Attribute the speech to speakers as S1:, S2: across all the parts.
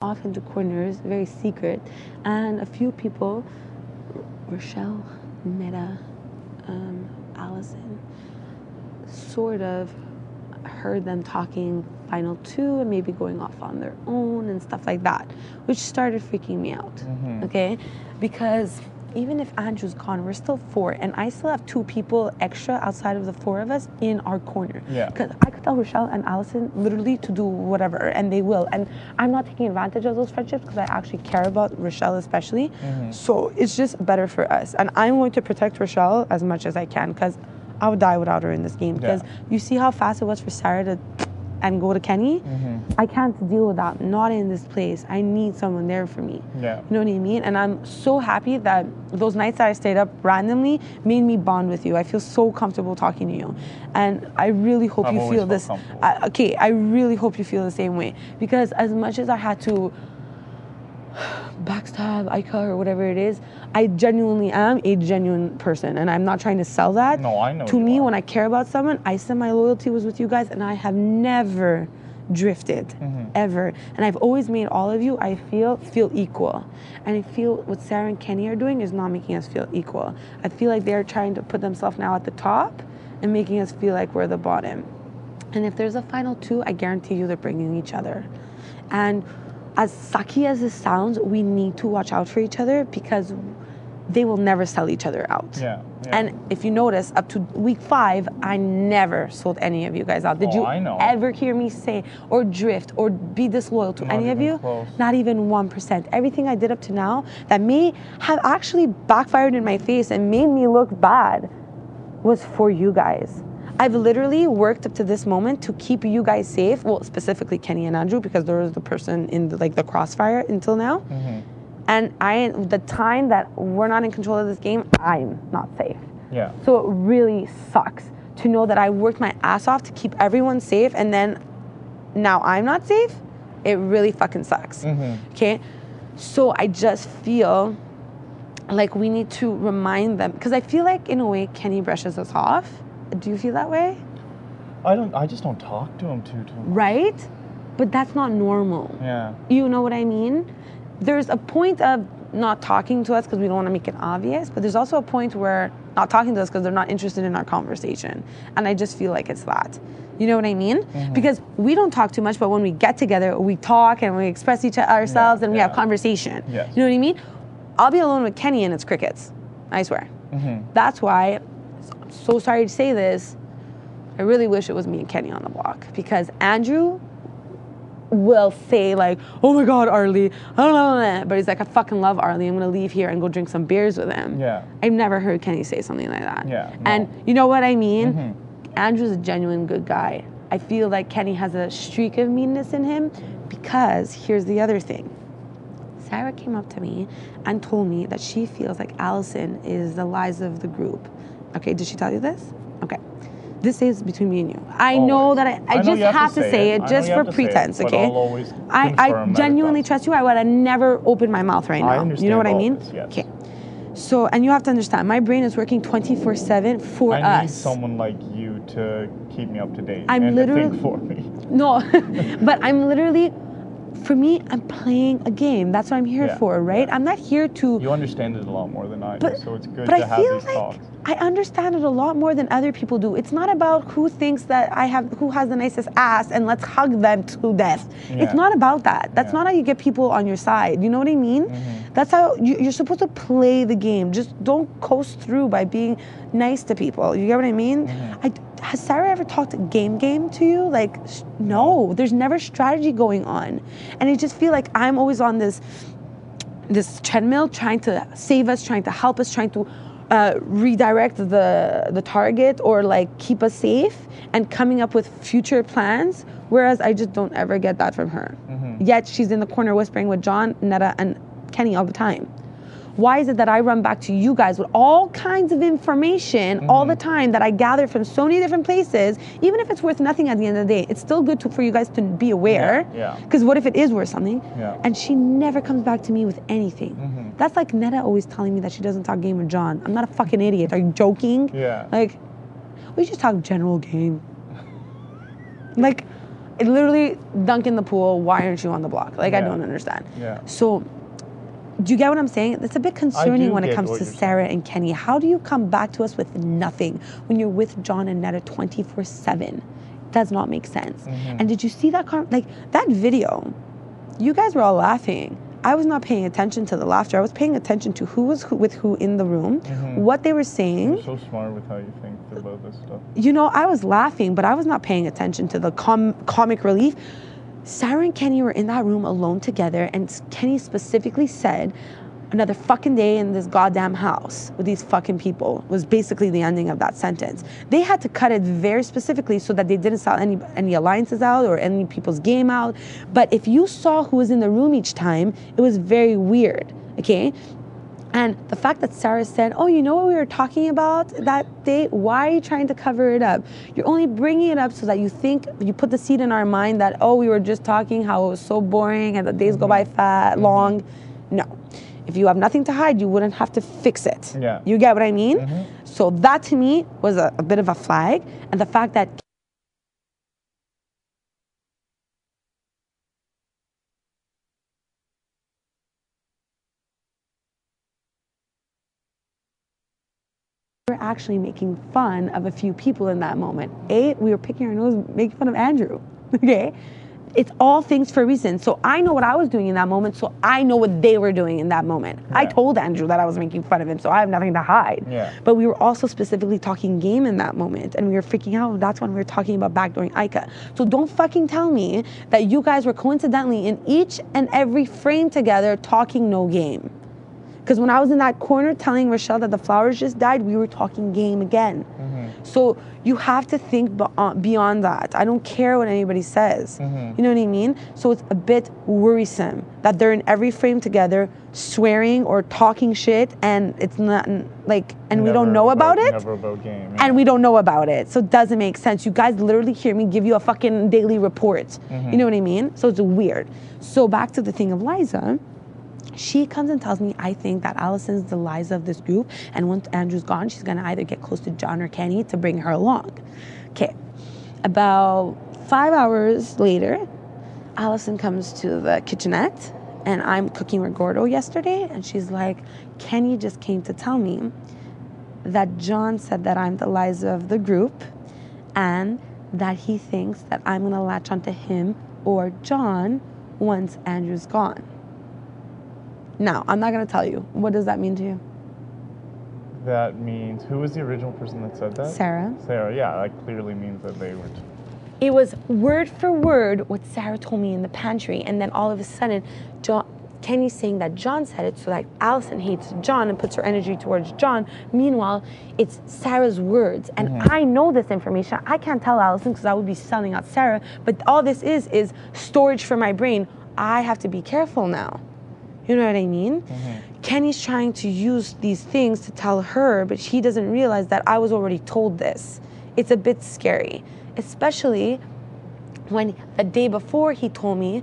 S1: off into corners, very secret, and a few people, Rochelle, Netta, Allison, sort of heard them talking final two and maybe going off on their own and stuff like that, which started freaking me out, okay? Because even if Andrew's gone, we're still 4, and I still have 2 people extra outside of the 4 of us in our corner.
S2: Yeah.
S1: Because I could tell Rochelle and Allison literally to do whatever, and they will. And I'm not taking advantage of those friendships because I actually care about Rochelle especially. So it's just better for us. And I'm going to protect Rochelle as much as I can because I would die without her in this game. Because you see how fast it was for Sarah to and go to Kenny. I can't deal with that. Not in this place. I need someone there for me.
S2: Yeah.
S1: You know what I mean? And I'm so happy that those nights that I stayed up randomly made me bond with you. I feel so comfortable talking to you. And I really hope you feel this. I really hope you feel the same way. Because as much as I had to backstab, Ika, or whatever it is, I genuinely am a genuine person, and I'm not trying to sell that.
S2: No, I know.
S1: To me, when I care about someone, I said my loyalty was with you guys, and I have never drifted, ever. And I've always made all of you, I feel equal. And I feel what Sarah and Kenny are doing is not making us feel equal. I feel like they're trying to put themselves now at the top and making us feel like we're the bottom. And if there's a final 2, I guarantee you they're bringing each other. And as sucky as this sounds, we need to watch out for each other because they will never sell each other out.
S2: Yeah.
S1: And if you notice, up to week 5, I never sold any of you guys out. Did you ever hear me say or drift or be disloyal to any of you?
S2: Close.
S1: Not even 1%. Everything I did up to now that may have actually backfired in my face and made me look bad was for you guys. I've literally worked up to this moment to keep you guys safe. Well, specifically Kenny and Andrew, because there was the person in the crossfire until now. And the time that we're not in control of this game, I'm not safe.
S2: Yeah.
S1: So it really sucks to know that I worked my ass off to keep everyone safe, and then now I'm not safe. It really fucking sucks. Okay? So I just feel like we need to remind them, because I feel like in a way Kenny brushes us off. Do you feel that way?
S2: I just don't talk to him too much.
S1: Right? But that's not normal.
S2: Yeah.
S1: You know what I mean? There's a point of not talking to us because we don't want to make it obvious, but there's also a point where not talking to us because they're not interested in our conversation. And I just feel like it's that. You know what I mean? Because we don't talk too much, but when we get together, we talk and we express ourselves and we have conversation.
S2: Yes.
S1: You know what I mean? I'll be alone with Kenny and it's crickets. I swear. That's why, I'm so sorry to say this, I really wish it was me and Kenny on the block, because Andrew will say like, oh my God, Arlie, I don't know, but he's like, I fucking love Arlie. I'm gonna leave here and go drink some beers with him.
S2: Yeah.
S1: I've never heard Kenny say something like that.
S2: Yeah. No.
S1: And you know what I mean? Andrew's a genuine good guy. I feel like Kenny has a streak of meanness in him, because here's the other thing. Sarah came up to me and told me that she feels like Allison is the lies of the group. Okay, did she tell you this? Okay. This is between me and you. I know that I just have to say it just for pretense, okay? I genuinely trust you. I would have never opened my mouth right now. You know what I mean?
S2: Yes.
S1: Okay. So, and you have to understand, my brain is working 24/7 for us.
S2: I need someone like you to keep me up to date
S1: and
S2: to think for me.
S1: No, but I'm literally, for me, I'm playing a game. That's what I'm here for, right? I'm not here to...
S2: You understand it a lot more than I do, so it's good
S1: to
S2: have these talks.
S1: I understand it a lot more than other people do. It's not about who thinks that who has the nicest ass and let's hug them to death. It's not about that. That's not how you get people on your side. You know what I mean? That's how you're supposed to play the game. Just don't coast through by being nice to people. You get what I mean? Has Sarah ever talked game to you? Like, no, there's never strategy going on. And I just feel like I'm always on this treadmill trying to save us, trying to help us, trying to redirect the target or like keep us safe and coming up with future plans, whereas I just don't ever get that from her. Yet she's in the corner whispering with John, Netta, and Kenny all the time. Why is it that I run back to you guys with all kinds of information all the time that I gather from so many different places, even if it's worth nothing at the end of the day? It's still good for you guys to be aware. Because what if it is worth something? And she never comes back to me with anything. That's like Netta always telling me that she doesn't talk game with John. I'm not a fucking idiot. Are you joking? Like, we just talk general game. Like, It literally dunk in the pool. Why aren't you on the block? Like, I don't understand.
S2: Yeah.
S1: So, do you get what I'm saying? It's a bit concerning when it comes to Sarah and Kenny. How do you come back to us with nothing when you're with John and Netta 24/7? Does not make sense. And did you see that? That video? You guys were all laughing. I was not paying attention to the laughter. I was paying attention to who was with who in the room, what they were saying.
S2: You're so smart with how you think about this stuff.
S1: You know, I was laughing, but I was not paying attention to the comic relief. Sarah and Kenny were in that room alone together, and Kenny specifically said, another fucking day in this goddamn house with these fucking people, was basically the ending of that sentence. They had to cut it very specifically so that they didn't sell any alliances out or any people's game out. But if you saw who was in the room each time, it was very weird, okay? And the fact that Sarah said, oh, you know what we were talking about that day? Why are you trying to cover it up? You're only bringing it up so that you put the seed in our mind that, oh, we were just talking how it was so boring and the days go by long. No. If you have nothing to hide, you wouldn't have to fix it.
S2: Yeah.
S1: You get what I mean? So that to me was a bit of a flag. And the fact that we're actually making fun of a few people in that moment. We were picking our nose, making fun of Andrew. Okay? It's all things for a reason. So I know what I was doing in that moment, so I know what they were doing in that moment. Yeah. I told Andrew that I was making fun of him, so I have nothing to hide.
S2: Yeah.
S1: But we were also specifically talking game in that moment, and we were freaking out. That's when we were talking about backdooring Ika. So don't fucking tell me that you guys were coincidentally in each and every frame together talking no game. Because when I was in that corner telling Rochelle that the flowers just died, we were talking game again. So you have to think beyond that. I don't care what anybody says. You know what I mean? So it's a bit worrisome that they're in every frame together swearing or talking shit, and it's not like, and we don't know about it.
S2: Never about game. Yeah.
S1: And we don't know about it. So it doesn't make sense. You guys literally hear me give you a fucking daily report. You know what I mean? So it's weird. So back to the thing of Liza. She comes and tells me, I think that Allison's the Liza of this group, and once Andrew's gone, she's going to either get close to John or Kenny to bring her along. Okay. About 5 hours later, Allison comes to the kitchenette, and I'm cooking with Gordo yesterday, and she's like, Kenny just came to tell me that John said that I'm the Liza of the group, and that he thinks that I'm going to latch onto him or John once Andrew's gone. Now, I'm not going to tell you. What does that mean to you?
S2: That means, who was the original person that said that?
S1: Sarah.
S2: Sarah, yeah, that clearly means that they were...
S1: It was word for word what Sarah told me in the pantry, and then all of a sudden, Kenny's saying that John said it so that Allison hates John and puts her energy towards John. Meanwhile, it's Sarah's words, and I know this information. I can't tell Allison because I would be selling out Sarah, but all this is storage for my brain. I have to be careful now. You know what I mean? Kenny's trying to use these things to tell her, but she doesn't realize that I was already told this. It's a bit scary, especially when the day before he told me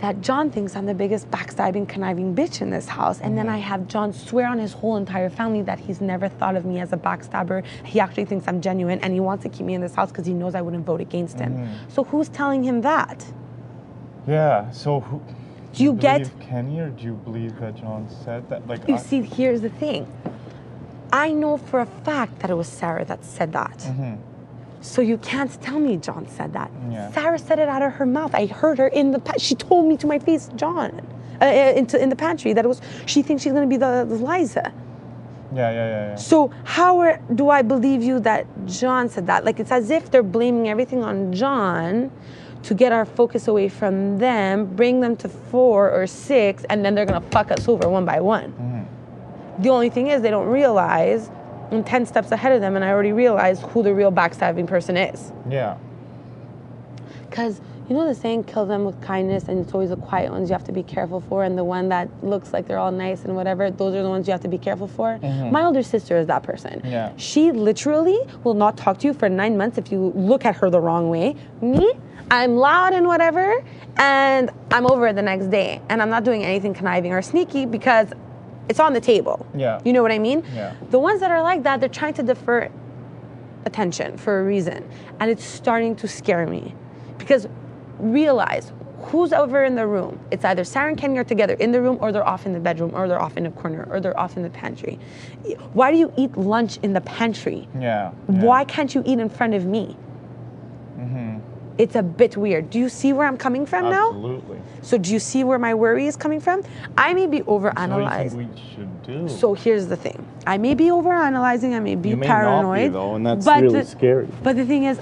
S1: that John thinks I'm the biggest backstabbing, conniving bitch in this house. And then I have John swear on his whole entire family that he's never thought of me as a backstabber. He actually thinks I'm genuine, and he wants to keep me in this house because he knows I wouldn't vote against him. So who's telling him that?
S2: Yeah, so who...
S1: Do you get
S2: Kenny, or do you believe that John said that? Like,
S1: you see, here's the thing. I know for a fact that it was Sarah that said that. So you can't tell me John said that.
S2: Yeah.
S1: Sarah said it out of her mouth. I heard her in the she told me to my face, John, in the pantry, that it was, she thinks she's going to be the Liza.
S2: Yeah.
S1: So how do I believe you that John said that? Like, it's as if they're blaming everything on John to get our focus away from them, bring them to 4 or 6, and then they're gonna fuck us over one by one. The only thing is they don't realize I'm 10 steps ahead of them, and I already realized who the real backstabbing person is.
S2: Yeah.
S1: Because you know the saying, kill them with kindness, and it's always the quiet ones you have to be careful for, and the one that looks like they're all nice and whatever, those are the ones you have to be careful for. My older sister is that person.
S2: Yeah.
S1: She literally will not talk to you for 9 months if you look at her the wrong way. Me, I'm loud and whatever, and I'm over it the next day. And I'm not doing anything conniving or sneaky because it's on the table.
S2: Yeah.
S1: You know what I mean?
S2: Yeah.
S1: The ones that are like that, they're trying to defer attention for a reason. And it's starting to scare me. Because realize, who's over in the room? It's either Sarah and Kenny are together in the room, or they're off in the bedroom, or they're off in the corner, or they're off in the pantry. Why do you eat lunch in the pantry?
S2: Yeah.
S1: Why can't you eat in front of me? It's a bit weird. Do you see where I'm coming from now?
S2: Absolutely.
S1: So do you see where my worry is coming from? I may be overanalyzing.
S2: So what do you think we should do?
S1: So here's the thing. I may be overanalyzing. I may be paranoid.
S2: Not be, though, and that's really scary.
S1: But the thing is,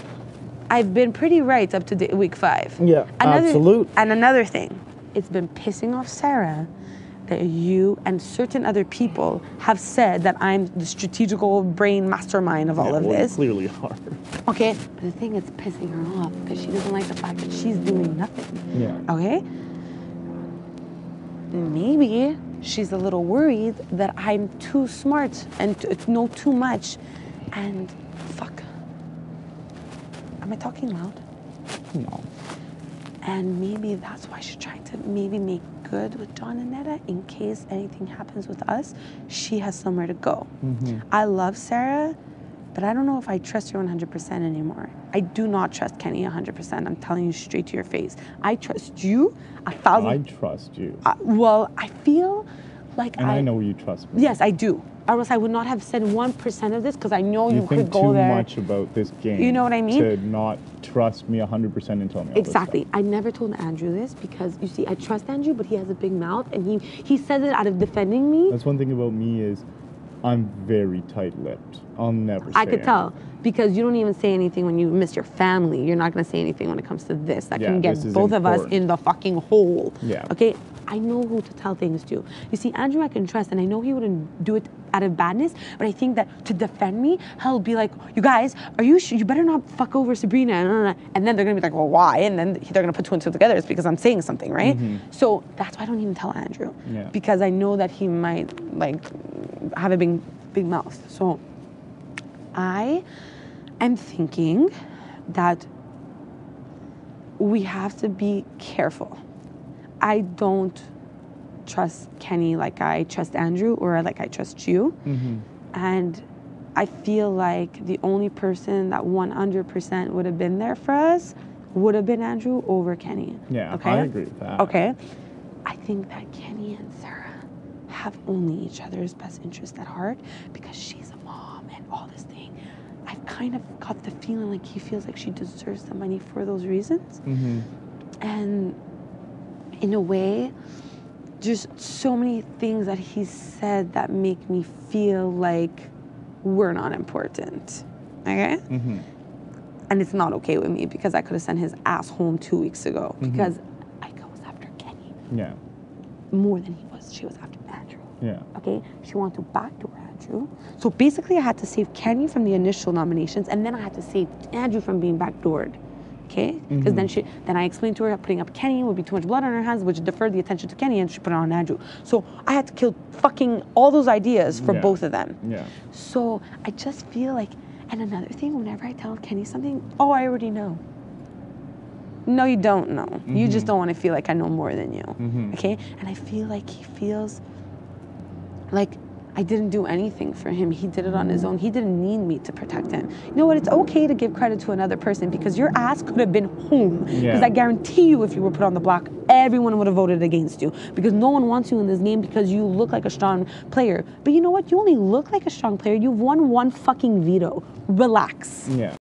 S1: I've been pretty right up to week 5.
S2: Yeah, absolutely.
S1: And another thing, it's been pissing off Sarah that you and certain other people have said that I'm the strategical brain mastermind of all of this.
S2: Clearly are.
S1: Okay, but the thing is pissing her off because she doesn't like the fact that she's doing nothing.
S2: Yeah.
S1: Okay? Maybe she's a little worried that I'm too smart and know too much. And fuck. Am I talking loud?
S2: No.
S1: And maybe that's why she's trying to maybe make good with John and Netta in case anything happens with us. She has somewhere to go. I love Sarah, but I don't know if I trust her 100% anymore. I do not trust Kenny 100%. I'm telling you straight to your face. I trust you 1,000%.
S2: I trust you.
S1: Well, I feel like
S2: and I know you trust me.
S1: Yes, I do. Or else I would not have said 1% of this because I know you could go there.
S2: You think too much about this game.
S1: You know what I mean?
S2: To not trust me 100% and tell me all
S1: exactly.
S2: this stuff.
S1: I never told Andrew this because, you see, I trust Andrew, but he has a big mouth and he says it out of defending me.
S2: That's one thing about me is I'm very tight-lipped. I'll never say
S1: I could tell because you don't even say anything when you miss your family. You're not going to say anything when it comes to this. That can get both of us in the fucking hole.
S2: Yeah.
S1: Okay? I know who to tell things to. You see, Andrew I can trust, and I know he wouldn't do it out of badness, but I think that to defend me, he'll be like, you guys, are you sure? You better not fuck over Sabrina. And then they're going to be like, well, why? And then they're going to put 2 and 2 together. It's because I'm saying something, right? So that's why I don't even tell Andrew.
S2: Yeah.
S1: Because I know that he might, like, have a big mouth. So I am thinking that we have to be careful. I don't trust Kenny like I trust Andrew or like I trust you. And I feel like the only person that 100% would have been there for us would have been Andrew over Kenny.
S2: Yeah,
S1: okay?
S2: I agree with that.
S1: Okay. I think that Kenny and Sarah have only each other's best interest at heart because she's a mom and all this thing. I've kind of got the feeling like he feels like she deserves the money for those reasons. And in a way, there's so many things that he said that make me feel like we're not important, okay? And it's not okay with me because I could have sent his ass home 2 weeks ago because Ika was after Kenny.
S2: Yeah.
S1: More than she was after Andrew.
S2: Yeah.
S1: Okay? She wanted to backdoor Andrew. So basically I had to save Kenny from the initial nominations and then I had to save Andrew from being backdoored. Okay? Because then I explained to her putting up Kenny would be too much blood on her hands, which deferred the attention to Kenny, and she put it on Andrew. So I had to kill fucking all those ideas for both of them.
S2: Yeah.
S1: So I just feel like, and another thing, whenever I tell Kenny something, oh, I already know. No, you don't know. You just don't want to feel like I know more than you. Okay? And I feel like he feels like I didn't do anything for him. He did it on his own. He didn't need me to protect him. You know what? It's okay to give credit to another person because your ass could have been home. Because I guarantee you if you were put on the block, everyone would have voted against you. Because no one wants you in this game because you look like a strong player. But you know what? You only look like a strong player. You've won 1 fucking veto. Relax.
S2: Yeah.